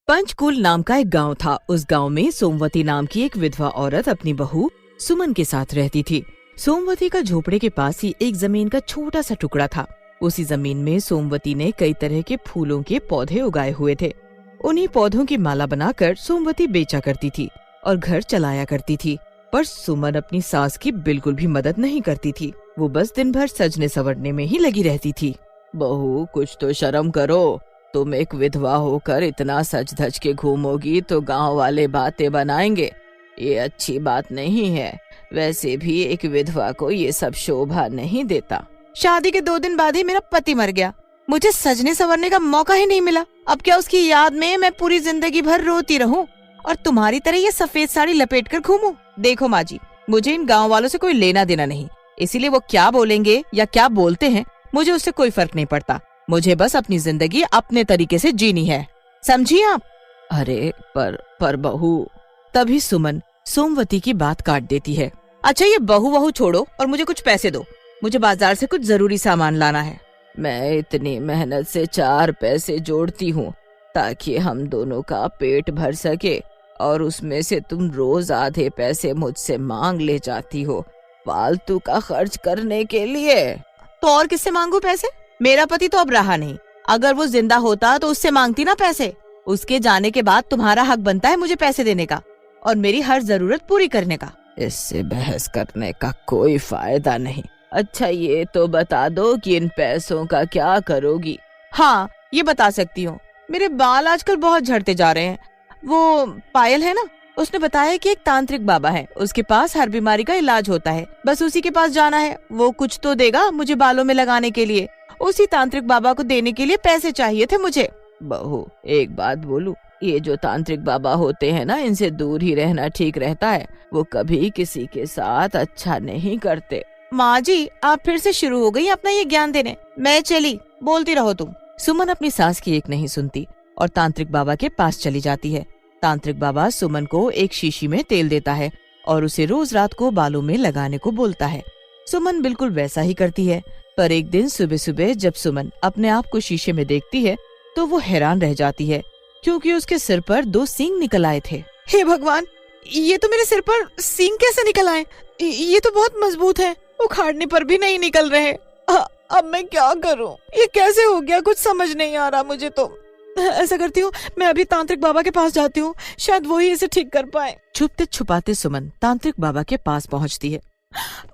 पंचकुल नाम का एक गांव था। उस गांव में सोमवती नाम की एक विधवा औरत अपनी बहू सुमन के साथ रहती थी। सोमवती का झोपड़े के पास ही एक जमीन का छोटा सा टुकड़ा था। उसी जमीन में सोमवती ने कई तरह के फूलों के पौधे उगाए हुए थे। उन्हीं पौधों की माला बनाकर सोमवती बेचा करती थी और घर चलाया करती थी। पर सुमन अपनी सास की बिल्कुल भी मदद नहीं करती थी। वो बस दिन भर सजने संवरने में ही लगी रहती थी। बहू, कुछ तो शर्म करो। तुम एक विधवा होकर इतना सज धज के घूमोगी तो गांव वाले बातें बनाएंगे। ये अच्छी बात नहीं है। वैसे भी एक विधवा को ये सब शोभा नहीं देता। शादी के 2 दिन बाद ही मेरा पति मर गया। मुझे सजने संवरने का मौका ही नहीं मिला। अब क्या उसकी याद में मैं पूरी जिंदगी भर रोती रहूं और तुम्हारी तरह ये सफेद साड़ी लपेट कर घूमूं? देखो माँ जी, मुझे इन गाँव वालों से कोई लेना देना नहीं। इसीलिए वो क्या बोलेंगे या क्या बोलते हैं, मुझे उससे कोई फर्क नहीं पड़ता। मुझे बस अपनी जिंदगी अपने तरीके से जीनी है, समझी आप? अरे पर बहू। तभी सुमन सोमवती की बात काट देती है। अच्छा, ये बहू वहू छोड़ो और मुझे कुछ पैसे दो। मुझे बाजार से कुछ जरूरी सामान लाना है। मैं इतनी मेहनत से 4 पैसे जोड़ती हूँ ताकि हम दोनों का पेट भर सके, और उसमें से तुम रोज आधे पैसे मुझसे मांग ले जाती हो फालतू का खर्च करने के लिए। तो और किससे मांगू पैसे? मेरा पति तो अब रहा नहीं। अगर वो जिंदा होता तो उससे मांगती ना पैसे। उसके जाने के बाद तुम्हारा हक बनता है मुझे पैसे देने का और मेरी हर जरूरत पूरी करने का। इससे बहस करने का कोई फायदा नहीं। अच्छा, ये तो बता दो कि इन पैसों का क्या करोगी? हाँ, ये बता सकती हूँ। मेरे बाल आजकल बहुत झड़ते जा रहे हैं। वो पायल है ना, उसने बताया कि एक तांत्रिक बाबा है, उसके पास हर बीमारी का इलाज होता है। बस उसी के पास जाना है। वो कुछ तो देगा मुझे बालों में लगाने के लिए। उसी तांत्रिक बाबा को देने के लिए पैसे चाहिए थे मुझे। बहू, एक बात बोलूं, ये जो तांत्रिक बाबा होते हैं ना, इनसे दूर ही रहना ठीक रहता है। वो कभी किसी के साथ अच्छा नहीं करते। माँ जी, आप फिर से शुरू हो गई अपना ये ज्ञान देने। मैं चली, बोलती रहो तुम। सुमन अपनी सास की एक नहीं सुनती और तांत्रिक बाबा के पास चली जाती है। तांत्रिक बाबा सुमन को एक शीशी में तेल देता है और उसे रोज रात को बालों में लगाने को बोलता है। सुमन बिल्कुल वैसा ही करती है। पर एक दिन सुबह सुबह जब सुमन अपने आप को शीशे में देखती है तो वो हैरान रह जाती है, क्योंकि उसके सिर पर 2 सींग निकल आए थे। हे भगवान, ये तो मेरे सिर पर सींग कैसे निकल आए? ये तो बहुत मजबूत है, उखाड़ने पर भी नहीं निकल रहे। अब मैं क्या करूं? ये कैसे हो गया? कुछ समझ नहीं आ रहा मुझे तो। ऐसा करती हूँ, मैं अभी तांत्रिक बाबा के पास जाती हूँ, शायद वो ही इसे ठीक कर पाए। छुपते छुपाते सुमन तांत्रिक बाबा के पास पहुँचती है।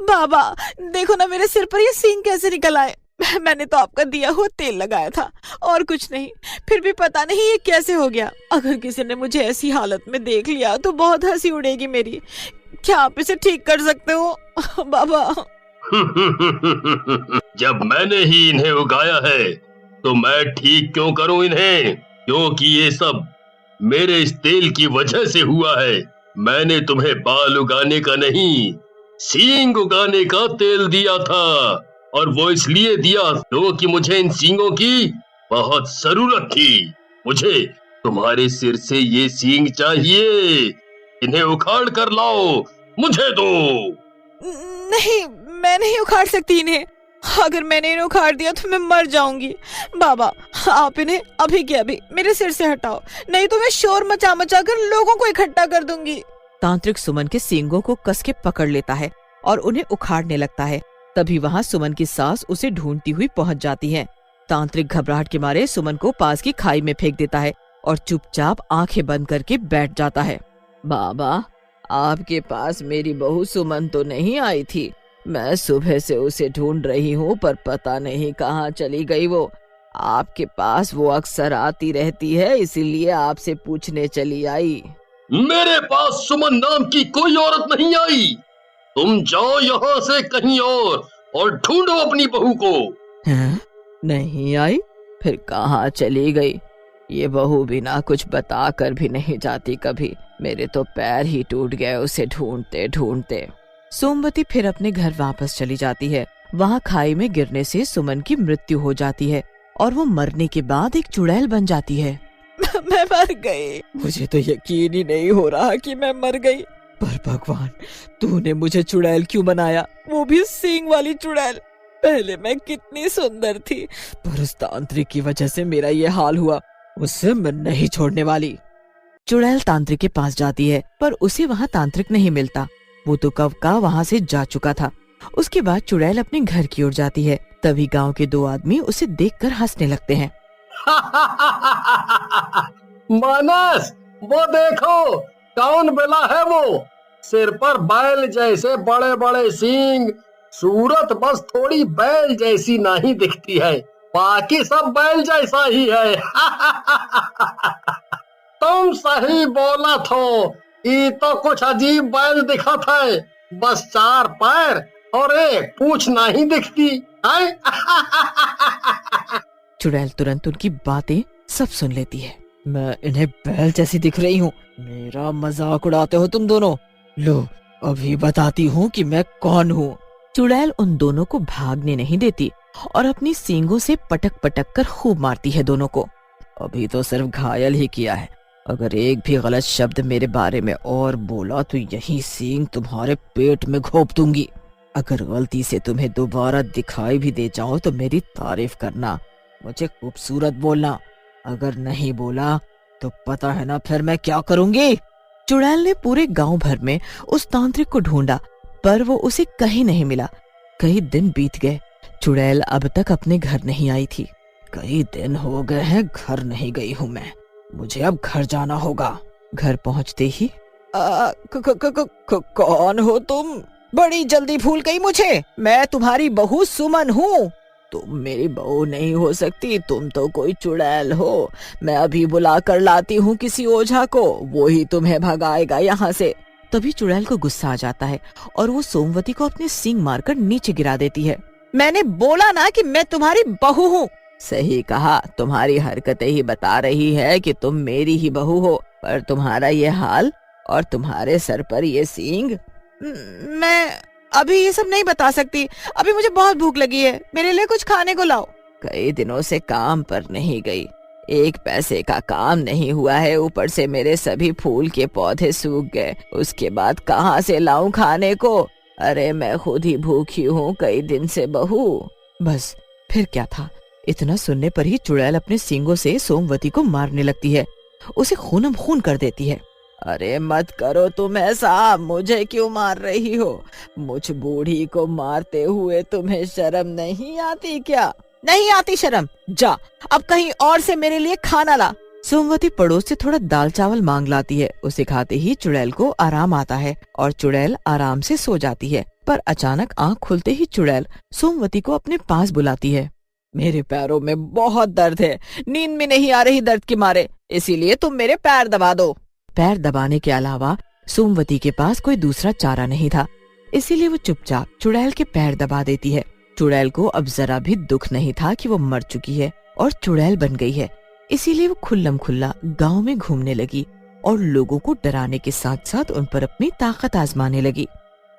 बाबा, देखो ना मेरे सिर पर ये सींग कैसे निकल आए। मैंने तो आपका दिया हुआ तेल लगाया था और कुछ नहीं, फिर भी पता नहीं ये कैसे हो गया। अगर किसी ने मुझे ऐसी हालत में देख लिया तो बहुत हंसी उड़ेगी मेरी। क्या आप इसे ठीक कर सकते हो बाबा? जब मैंने ही इन्हें उगाया है तो मैं ठीक क्यों करूं इन्हें? क्योंकि ये सब मेरे इस तेल की वजह से हुआ है। मैंने तुम्हें बाल उगाने का नहीं, सींग उगाने का तेल दिया था, और वो इसलिए दिया क्योंकि मुझे इन सींगों की बहुत जरूरत थी। मुझे तुम्हारे सिर से ये सींग चाहिए। इन्हें उखाड़ कर लाओ, मुझे दो। नहीं, मैं नहीं उखाड़ सकती इन्हें। अगर मैंने इन्हें उखाड़ दिया तो मैं मर जाऊंगी। बाबा, आप इन्हें अभी के अभी मेरे सिर से हटाओ, नहीं तो मैं शोर मचा मचा कर लोगों को इकट्ठा कर दूंगी। तांत्रिक सुमन के सींगों को कस के पकड़ लेता है और उन्हें उखाड़ने लगता है। तभी वहाँ सुमन की सास उसे ढूंढती हुई पहुँच जाती है। तांत्रिक घबराहट के मारे सुमन को पास की खाई में फेंक देता है और चुपचाप आंखें बंद करके बैठ जाता है। बाबा, आपके पास मेरी बहू सुमन तो नहीं आई थी। मैं सुबह से उसे ढूंढ रही हूँ, पर पता नहीं कहाँ चली गई वो। आपके पास वो अक्सर आती रहती है, इसीलिए आपसे पूछने चली आई। मेरे पास सुमन नाम की कोई औरत नहीं आई। तुम जाओ यहाँ से कहीं और ढूंढो अपनी बहू को। हैं? नहीं आई? फिर कहाँ चली गई? ये बहू बिना कुछ बता कर भी नहीं जाती कभी। मेरे तो पैर ही टूट गए उसे ढूंढते ढूंढते। सोमवती फिर अपने घर वापस चली जाती है। वहाँ खाई में गिरने से सुमन की मृत्यु हो जाती है और वो मरने के बाद एक चुड़ैल बन जाती है। मैं मर गई। मुझे तो यकीन ही नहीं हो रहा कि मैं मर गई। पर भगवान, तूने मुझे चुड़ैल क्यों बनाया? वो भी सींग वाली चुड़ैल। पहले मैं कितनी सुंदर थी, पर उस तांत्रिक की वजह से मेरा ये हाल हुआ। उससे मैं नहीं छोड़ने वाली। चुड़ैल तांत्रिक के पास जाती है, पर उसे वहाँ तांत्रिक नहीं मिलता। वो तो कब का वहाँ से जा चुका था। उसके बाद चुड़ैल अपने घर की ओर जाती है। तभी गांव के दो आदमी उसे देखकर हंसने लगते हैं। मानस, वो देखो कौन बेला है वो। सिर पर बैल जैसे बड़े बड़े सींग, सूरत बस थोड़ी बैल जैसी नहीं दिखती है, बाकी सब बैल जैसा ही है। तुम सही बोला थो, ये तो कुछ अजीब बैल दिखत है, बस 4 पैर और एक पूंछ नहीं दिखती है। चुड़ैल तुरंत उनकी बातें सब सुन लेती है। मैं इन्हें बैल जैसी दिख रही हूँ? मेरा मजाक उड़ाते हो तुम दोनों? लो अभी बताती हूँ कि मैं कौन हूँ। चुड़ैल उन दोनों को भागने नहीं देती और अपनी सींगों से पटक पटक कर खूब मारती है दोनों को। अभी तो सिर्फ घायल ही किया है, अगर एक भी गलत शब्द मेरे बारे में और बोला तो यही सींग तुम्हारे पेट में घोंप दूंगी। अगर गलती से तुम्हें दोबारा दिखाई भी दे जाओ तो मेरी तारीफ करना, मुझे खूबसूरत बोलना। अगर नहीं बोला तो पता है ना फिर मैं क्या करूंगी। चुड़ैल ने पूरे गांव भर में उस तांत्रिक को ढूंढा, पर वो उसे कहीं नहीं मिला। कई दिन बीत गए, चुड़ैल अब तक अपने घर नहीं आई थी। कई दिन हो गए हैं घर नहीं गई हूँ मैं, मुझे अब घर जाना होगा। घर पहुँचते ही कौन हो तुम? बड़ी जल्दी भूल गई मुझे। मैं तुम्हारी बहू सुमन हूँ। तुम मेरी बहू नहीं हो सकती, तुम तो कोई चुड़ैल हो। मैं अभी बुला कर लाती हूँ किसी ओझा को, वो ही तुम्हें भगाएगा यहाँ से। तभी चुड़ैल को गुस्सा आ जाता है और वो सोमवती को अपने सींग मारकर नीचे गिरा देती है। मैंने बोला ना कि मैं तुम्हारी बहू हूँ। सही कहा, तुम्हारी हरकतें ही बता रही है कि तुम मेरी ही बहू हो, पर तुम्हारा ये हाल और तुम्हारे सर पर ये सींग। मैं अभी ये सब नहीं बता सकती, अभी मुझे बहुत भूख लगी है, मेरे लिए कुछ खाने को लाओ। कई दिनों से काम पर नहीं गई, 1 पैसे का काम नहीं हुआ है, ऊपर से मेरे सभी फूल के पौधे सूख गए, उसके बाद कहाँ से लाऊं खाने को? अरे मैं खुद ही भूखी हूँ कई दिन से बहू। बस फिर क्या था, इतना सुनने पर ही चुड़ैल अपने सींगों से सोमवती को मारने लगती है, उसे खूनम खून कर देती है। अरे मत करो तुम ऐसा, मुझे क्यों मार रही हो? मुझ बूढ़ी को मारते हुए तुम्हें शर्म नहीं आती क्या? नहीं आती शर्म, जा अब कहीं और से मेरे लिए खाना ला। सोमवती पड़ोस से थोड़ा दाल चावल मांग लाती है, उसे खाते ही चुड़ैल को आराम आता है और चुड़ैल आराम से सो जाती है। पर अचानक आँख खुलते ही चुड़ैल सोमवती को अपने पास बुलाती है। मेरे पैरों में बहुत दर्द है, नींद में नहीं आ रही दर्द के मारे, इसीलिए तुम मेरे पैर दबा दो। पैर दबाने के अलावा सोमवती के पास कोई दूसरा चारा नहीं था, इसीलिए वो चुपचाप चुड़ैल के पैर दबा देती है। चुड़ैल को अब जरा भी दुख नहीं था कि वो मर चुकी है और चुड़ैल बन गई है, इसीलिए वो खुल्लम खुल्ला गांव में घूमने लगी और लोगों को डराने के साथ साथ उन पर अपनी ताकत आजमाने लगी।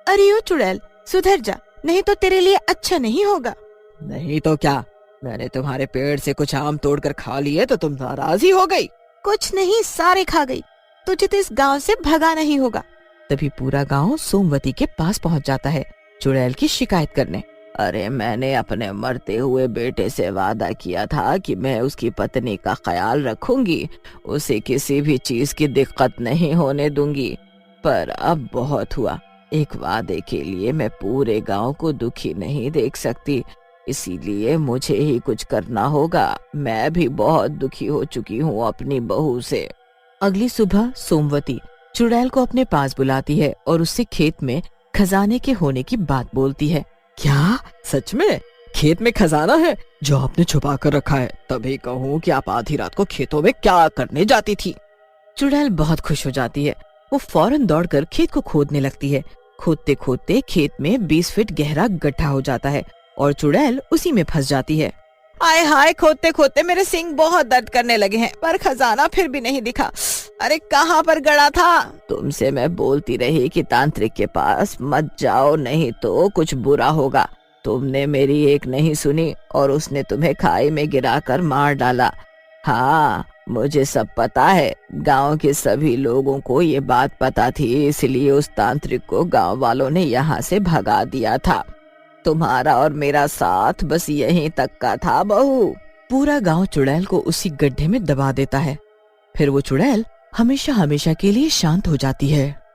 अरे ओ चुड़ैल, सुधर जा, नहीं तो तेरे लिए अच्छा नहीं होगा। नहीं तो क्या, मैंने तुम्हारे पेड़ से कुछ आम तोड़कर खा लिए तो तुम नाराज ही हो गई। कुछ नहीं, सारे खा गई, तुझे तो इस गांव से भगा नहीं होगा। तभी पूरा गांव सोमवती के पास पहुंच जाता है चुड़ैल की शिकायत करने। अरे मैंने अपने मरते हुए बेटे से वादा किया था कि मैं उसकी पत्नी का ख्याल रखूंगी, उसे किसी भी चीज की दिक्कत नहीं होने दूंगी, पर अब बहुत हुआ। एक वादे के लिए मैं पूरे गांव को दुखी नहीं देख सकती, इसीलिए मुझे ही कुछ करना होगा। मैं भी बहुत दुखी हो चुकी हूँ अपनी बहू से। अगली सुबह सोमवती चुड़ैल को अपने पास बुलाती है और उससे खेत में खजाने के होने की बात बोलती है। क्या सच में खेत में खजाना है जो आपने छुपा कर रखा है? तभी कहूँ कि आप आधी रात को खेतों में क्या करने जाती थी। चुड़ैल बहुत खुश हो जाती है, वो फौरन दौड़कर खेत को खोदने लगती है। खोदते खोदते खेत में 20 फीट गहरा गड्ढा हो जाता है और चुड़ैल उसी में फंस जाती है। आय हाय, खोदते खोदते मेरे सींग बहुत दर्द करने लगे हैं, पर खजाना फिर भी नहीं दिखा। अरे कहाँ पर गड़ा था? तुमसे मैं बोलती रही कि तांत्रिक के पास मत जाओ, नहीं तो कुछ बुरा होगा। तुमने मेरी एक नहीं सुनी और उसने तुम्हें खाई में गिराकर मार डाला। हाँ, मुझे सब पता है, गांव के सभी लोगों को ये बात पता थी, इसलिए उस तांत्रिक को गांव वालों ने यहाँ से भगा दिया था। तुम्हारा और मेरा साथ बस यहीं तक का था बहू। पूरा गांव चुड़ैल को उसी गड्ढे में दबा देता है। फिर वो चुड़ैल हमेशा हमेशा के लिए शांत हो जाती है।